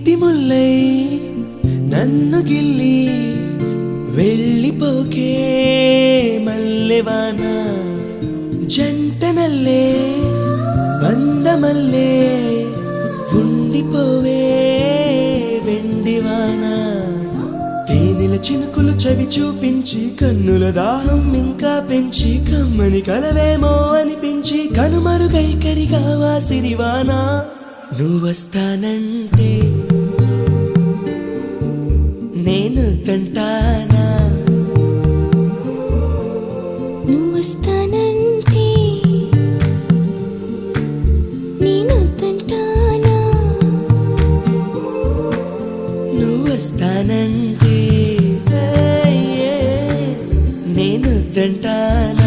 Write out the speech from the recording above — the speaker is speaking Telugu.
నీటి ముల్లై నన్ను గిల్లి వెళ్ళిపోకే మల్లెవాన జంటనల్లే బందమల్లే ఉండిపోవే వెండివాన తేనెల చినుకులు చవి చూపించి కన్నుల దాహం ఇంకా పెంచి కమ్మని కలవేమో అనిపించి కనుమరుగై కరిగావా సిరివాన నువ్వొస్తానంటే నేను తంటానా నువ్వొస్తానంటే నేను తంటానా నువ్వొస్తానంటే నేను తంటానా